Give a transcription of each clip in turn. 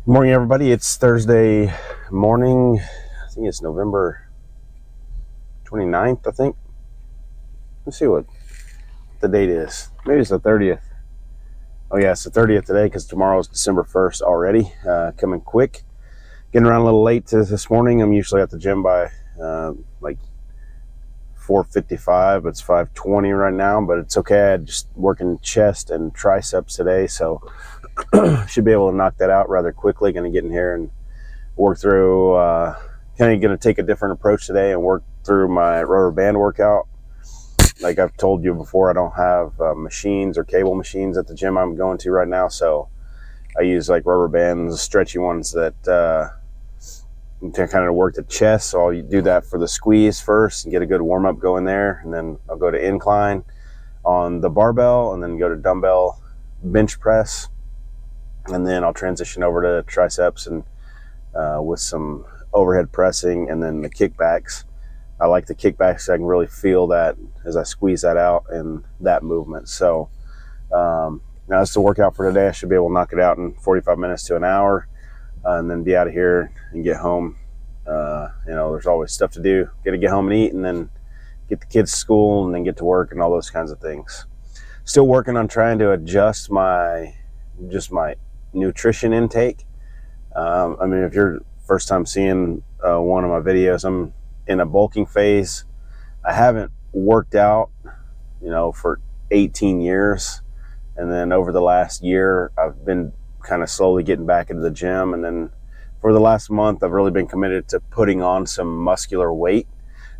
Good morning, everybody. It's Thursday morning. I think it's November 29th, I think. Let's see what the date is. Maybe it's the 30th. Oh, yeah, it's the 30th today because tomorrow's December 1st already. Coming quick. Getting around a little late this morning. I'm usually at the gym by like 4:55. It's 5:20 right now, but it's okay. I'm just working chest and triceps today, so should be able to knock that out rather quickly. Going to get in here and work through, kind of going to take a different approach today and work through my rubber band workout. Like I've told you before, I don't have machines or cable machines at the gym I'm going to right now, so I use like rubber bands, stretchy ones that to kind of work the chest. So I'll do that for the squeeze first and get a good warm up going there, and then I'll go to incline on the barbell and then go to dumbbell bench press, and then I'll transition over to triceps and with some overhead pressing, and then the kickbacks. I like the kickbacks so I can really feel that as I squeeze that out in that movement. So now that's the workout for today. I should be able to knock it out in 45 minutes to an hour, and then be out of here and get home. There's always stuff to do. Got to get home and eat, and then get the kids to school, and then get to work, and all those kinds of things. Still working on trying to adjust my nutrition intake. If you're first time seeing one of my videos, I'm in a bulking phase. I haven't worked out, for 18 years. And then over the last year, I've been kind of slowly getting back into the gym. And then for the last month, I've really been committed to putting on some muscular weight,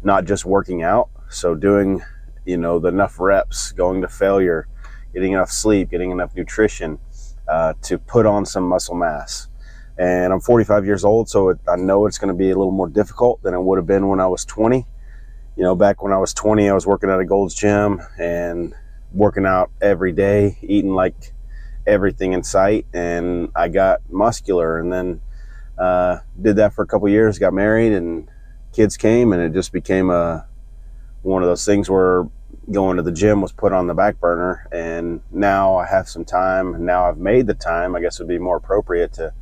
not just working out. So doing, the enough reps, going to failure, getting enough sleep, getting enough nutrition to put on some muscle mass. And I'm 45 years old, so I know it's going to be a little more difficult than it would have been when I was 20. Back when I was 20, I was working at a Gold's Gym and working out every day, eating like everything in sight, and I got muscular. And then did that for a couple years, got married, and kids came, and it just became one of those things where going to the gym was put on the back burner. And now I have some time, and now I've made the time, I guess it would be more appropriate to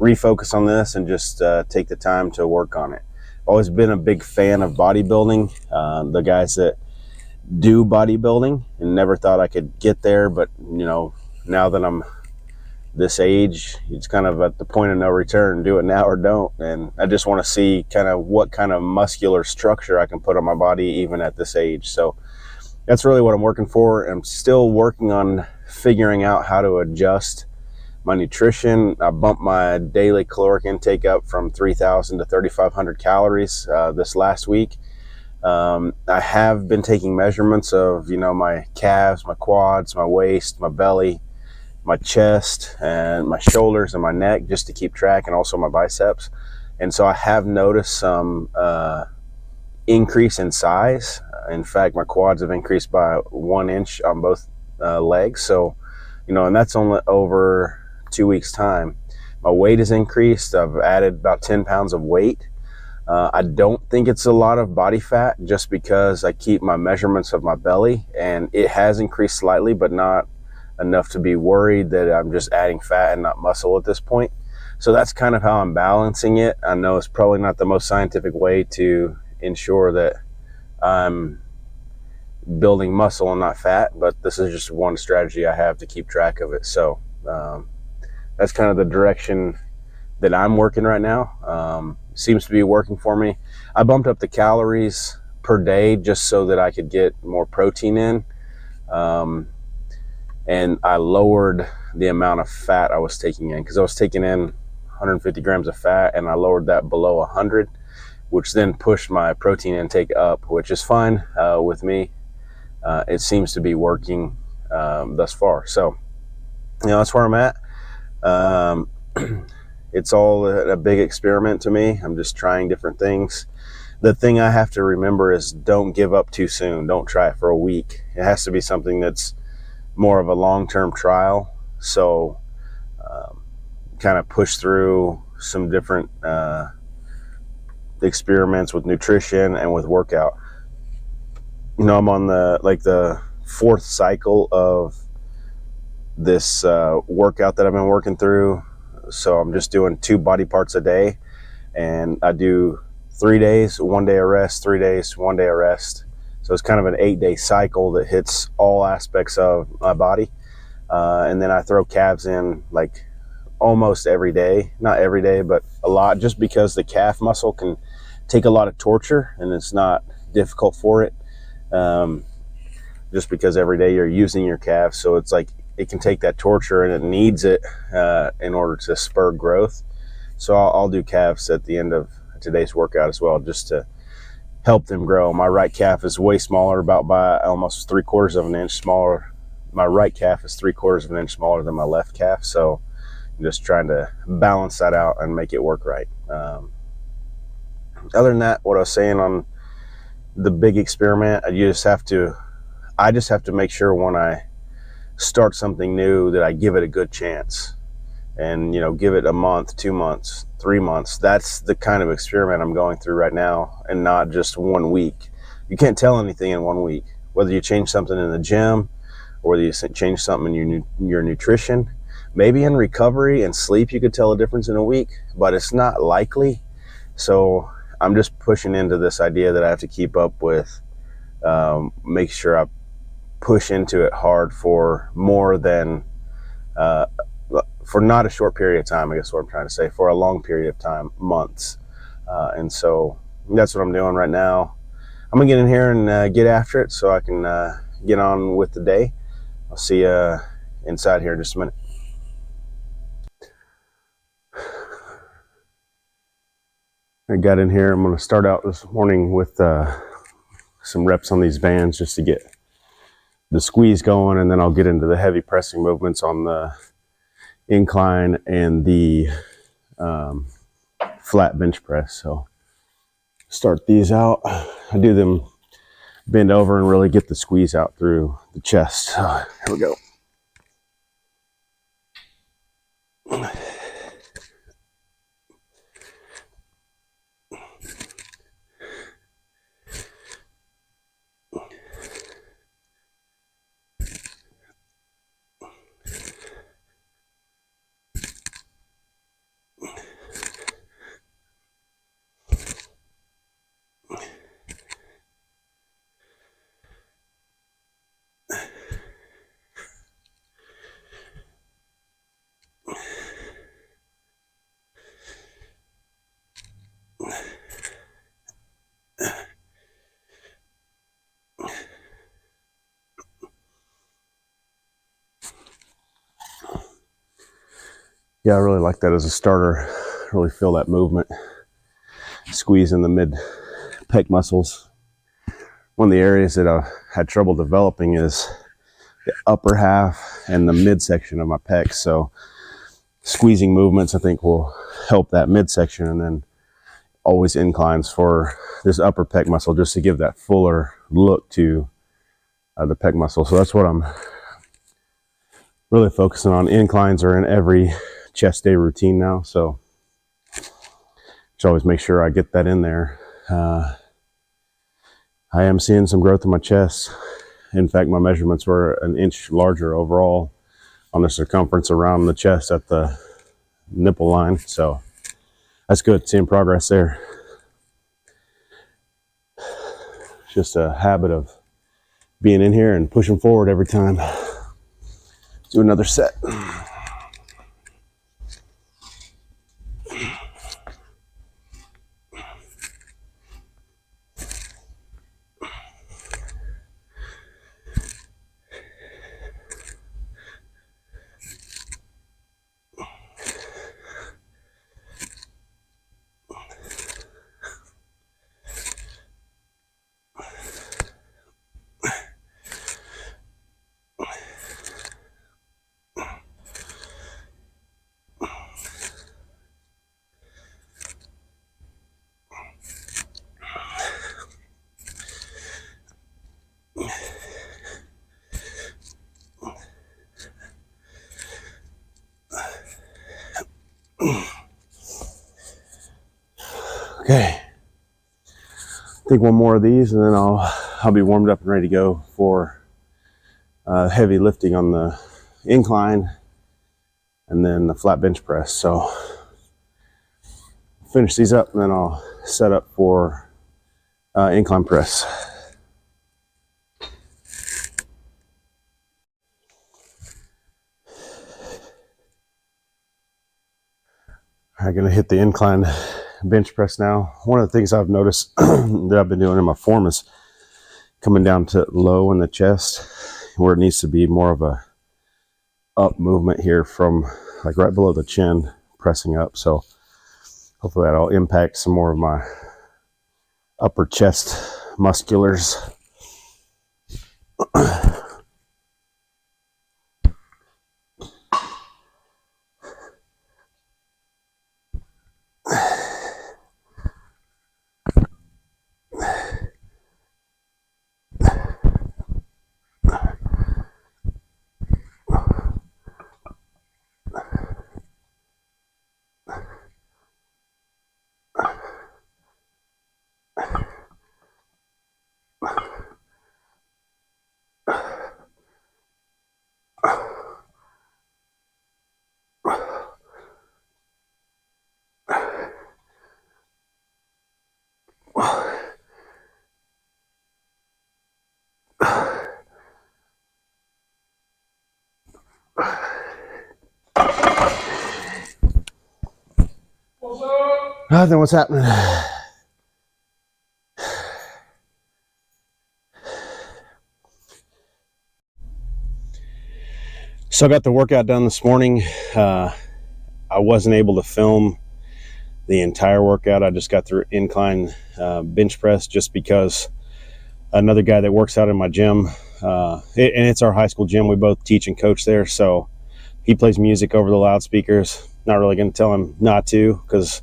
refocus on this and just take the time to work on it. Always been a big fan of bodybuilding, the guys that do bodybuilding, and never thought I could get there. But now that I'm this age, it's kind of at the point of no return. Do it now or don't. And I just want to see kind of what kind of muscular structure I can put on my body even at this age. So that's really what I'm working for. I'm still working on figuring out how to adjust my nutrition. I bumped my daily caloric intake up from 3,000 to 3,500 calories this last week. I have been taking measurements of, my calves, my quads, my waist, my belly, my chest, and my shoulders and my neck, just to keep track, and also my biceps. And so I have noticed some increase in size. In fact, my quads have increased by 1 inch on both legs. So, and that's only over 2 weeks time. My weight has increased. I've added about 10 pounds of weight. I don't think it's a lot of body fat, just because I keep my measurements of my belly, and it has increased slightly, but not enough to be worried that I'm just adding fat and not muscle at this point. So that's kind of how I'm balancing it. I know it's probably not the most scientific way to ensure that I'm building muscle and not fat, but this is just one strategy I have to keep track of it. So that's kind of the direction that I'm working right now. Seems to be working for me. I bumped up the calories per day just so that I could get more protein in. And I lowered the amount of fat I was taking in, because I was taking in 150 grams of fat, and I lowered that below 100, which then pushed my protein intake up, which is fine with me. It seems to be working thus far. So, that's where I'm at. It's all a big experiment to me. I'm just trying different things. The thing I have to remember is don't give up too soon. Don't try it for a week. It has to be something that's more of a long-term trial. So kind of push through some different experiments with nutrition and with workout. I'm on the fourth cycle of this workout that I've been working through. So I'm just doing 2 body parts a day, and I do 3 days, 1 day of rest, 3 days, 1 day of rest. So it's kind of an 8-day cycle that hits all aspects of my body. And then I throw calves in like almost every day, not every day, but a lot, just because the calf muscle can take a lot of torture and it's not difficult for it. Just because every day you're using your calf, so it's like it can take that torture and it needs it in order to spur growth. So I'll do calves at the end of today's workout as well, just to help them grow. My right calf is way smaller, about by almost 3/4 of an inch smaller. My right calf is 3/4 of an inch smaller than my left calf, so I'm just trying to balance that out and make it work right. Other than that, what I was saying on the big experiment, I just have to make sure when I start something new that I give it a good chance, and give it a month, 2 months, 3 months. That's the kind of experiment I'm going through right now, and not just 1 week. You can't tell anything in 1 week, whether you change something in the gym or whether you change something in your nutrition. Maybe in recovery and sleep you could tell a difference in a week, but it's not likely. So I'm just pushing into this idea that I have to keep up with, make sure I push into it hard for more than for not a short period of time, I guess what I'm trying to say, for a long period of time, months. And so that's what I'm doing right now. I'm gonna get in here and get after it so I can get on with the day. I'll see you inside here in just a minute. I got in here. I'm gonna start out this morning with some reps on these bands just to get the squeeze going, and then I'll get into the heavy pressing movements on the incline and the flat bench press. So start these out. I do them bend over and really get the squeeze out through the chest. So here we go. Yeah, I really like that as a starter. Really feel that movement. Squeeze in the mid pec muscles. One of the areas that I've had trouble developing is the upper half and the midsection of my pecs. So squeezing movements, I think, will help that midsection, and then always inclines for this upper pec muscle, just to give that fuller look to the pec muscle. So that's what I'm really focusing on. Inclines are in every chest day routine now, so just always make sure I get that in there. I am seeing some growth in my chest. In fact, my measurements were an inch larger overall on the circumference around the chest at the nipple line, so that's good, seeing progress there. It's just a habit of being in here and pushing forward every time. Do another set. Okay, take one more of these, and then I'll be warmed up and ready to go for heavy lifting on the incline, and then the flat bench press. So finish these up, and then I'll set up for incline press. I'm gonna hit the incline bench press now. One of the things I've noticed that I've been doing in my form is coming down to low in the chest, where it needs to be more of a up movement here from like right below the chin, pressing up. So hopefully that'll impact some more of my upper chest musculars. Then what's happening? So I got the workout done this morning. I wasn't able to film the entire workout. I just got through incline bench press just because another guy that works out in my gym, and it's our high school gym. We both teach and coach there. So he plays music over the loudspeakers. Not really going to tell him not to, because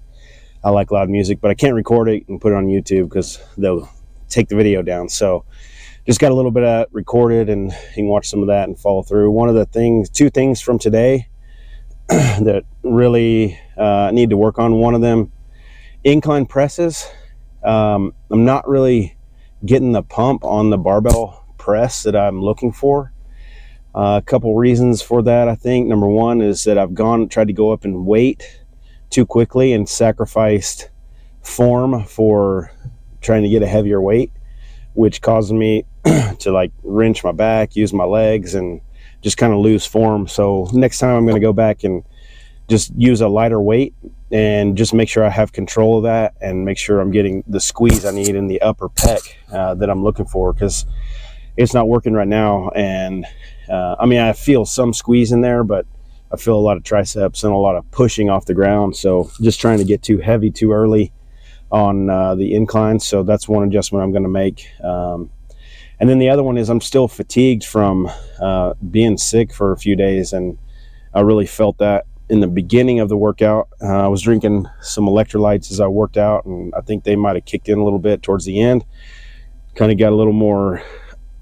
I like loud music, but I can't record it and put it on YouTube because they'll take the video down. So just got a little bit of that recorded, and you can watch some of that and follow through. One of the things, two things from today that really need to work on. One of them, incline presses. I'm not really getting the pump on the barbell press that I'm looking for. A couple reasons for that, I think. Number one is that I've tried to go up in weight too quickly and sacrificed form for trying to get a heavier weight, which caused me to like wrench my back, use my legs, and just kind of lose form. So next time I'm going to go back and just use a lighter weight and just make sure I have control of that and make sure I'm getting the squeeze I need in the upper pec that I'm looking for, because it's not working right now. And I mean, I feel some squeeze in there, but I feel a lot of triceps and a lot of pushing off the ground. So just trying to get too heavy too early on the incline. So that's one adjustment I'm going to make. And then the other one is I'm still fatigued from being sick for a few days. And I really felt that in the beginning of the workout. I was drinking some electrolytes as I worked out, and I think they might have kicked in a little bit towards the end. Kind of got a little more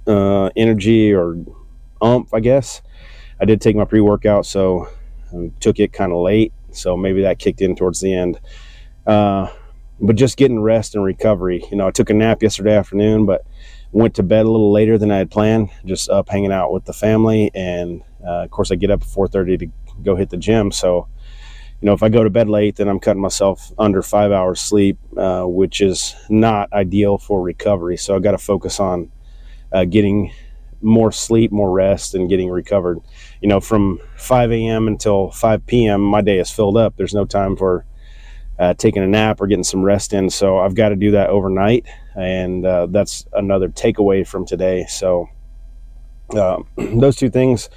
energy or oomph, I guess. I did take my pre-workout, so I took it kind of late, so maybe that kicked in towards the end. But just getting rest and recovery. You know, I took a nap yesterday afternoon, but went to bed a little later than I had planned, just up hanging out with the family. And of course, I get up at 4:30 to go hit the gym. So, you know, if I go to bed late, then I'm cutting myself under 5 hours sleep, which is not ideal for recovery. So I got to focus on getting more sleep, more rest, and getting recovered. You know, from 5 a.m. until 5 p.m., my day is filled up. There's no time for taking a nap or getting some rest in. So I've got to do that overnight. And that's another takeaway from today. So those two things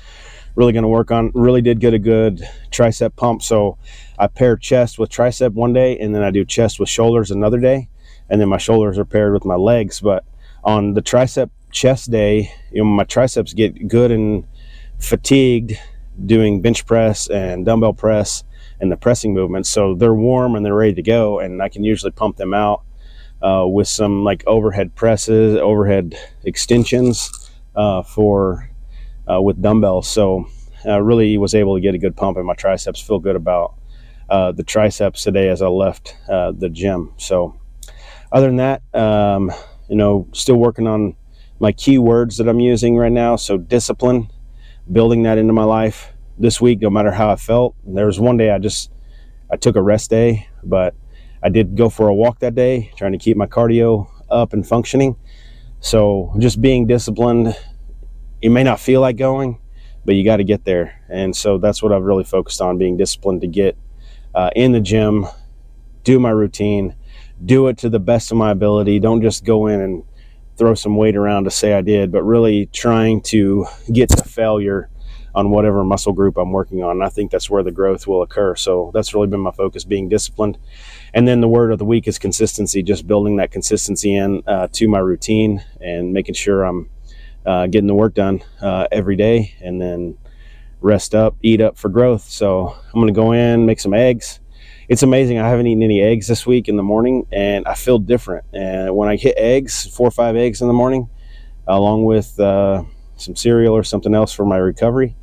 really going to work on. Really did get a good tricep pump. So I pair chest with tricep one day, and then I do chest with shoulders another day. And then my shoulders are paired with my legs. But on the tricep chest day, you know, my triceps get good and fatigued doing bench press and dumbbell press and the pressing movements. So they're warm and they're ready to go. And I can usually pump them out with some like overhead presses, overhead extensions with dumbbells. So I really was able to get a good pump in my triceps. Feel good about the triceps today as I left the gym. So other than that, you know, still working on my key words that I'm using right now. So discipline, building that into my life, this week, no matter how I felt. There was one day I took a rest day, but I did go for a walk that day, trying to keep my cardio up and functioning. So just being disciplined. You may not feel like going, but you got to get there. And so that's what I've really focused on, being disciplined to get in the gym, do my routine, do it to the best of my ability. Don't just go in and throw some weight around to say I did, but really trying to get to failure on whatever muscle group I'm working on. And I think that's where the growth will occur. So that's really been my focus, being disciplined. And then the word of the week is consistency, just building that consistency in to my routine and making sure I'm getting the work done every day, and then rest up, eat up for growth. So I'm going to go in, make some eggs. It's amazing. I haven't eaten any eggs this week in the morning, and I feel different. And when I hit eggs, 4 or 5 eggs in the morning, along with some cereal or something else for my recovery,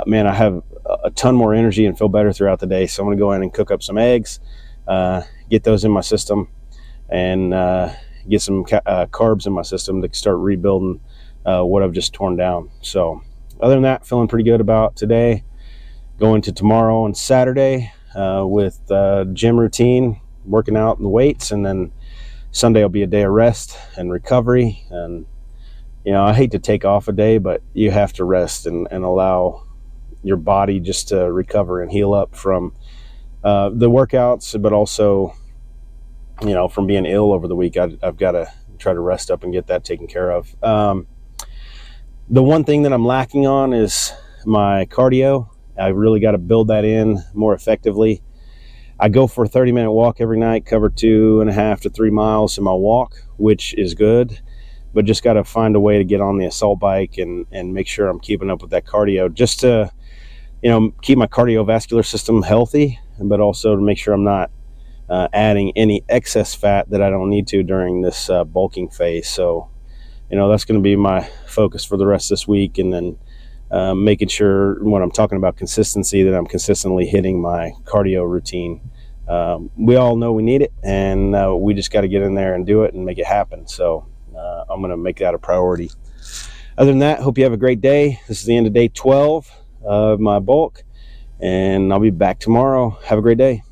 man, I have a ton more energy and feel better throughout the day. So I'm going to go in and cook up some eggs, get those in my system, and get some carbs in my system to start rebuilding what I've just torn down. So other than that, feeling pretty good about today. Going to tomorrow and Saturday with gym routine, working out the weights, and then Sunday will be a day of rest and recovery. And I hate to take off a day, but you have to rest and allow your body just to recover and heal up from the workouts, but also from being ill over the week. I've got to try to rest up and get that taken care of. The one thing that I'm lacking on is my cardio. I really got to build that in more effectively. I go for a 30-minute walk every night, cover 2.5 to 3 miles in my walk, which is good, but just got to find a way to get on the assault bike and make sure I'm keeping up with that cardio, just to keep my cardiovascular system healthy, but also to make sure I'm not adding any excess fat that I don't need to during this bulking phase. So that's going to be my focus for the rest of this week, and then making sure when I'm talking about consistency that I'm consistently hitting my cardio routine. We all know we need it, and we just got to get in there and do it and make it happen. So I'm going to make that a priority. Other than that, hope you have a great day. This is the end of day 12 of my bulk, and I'll be back tomorrow. Have a great day.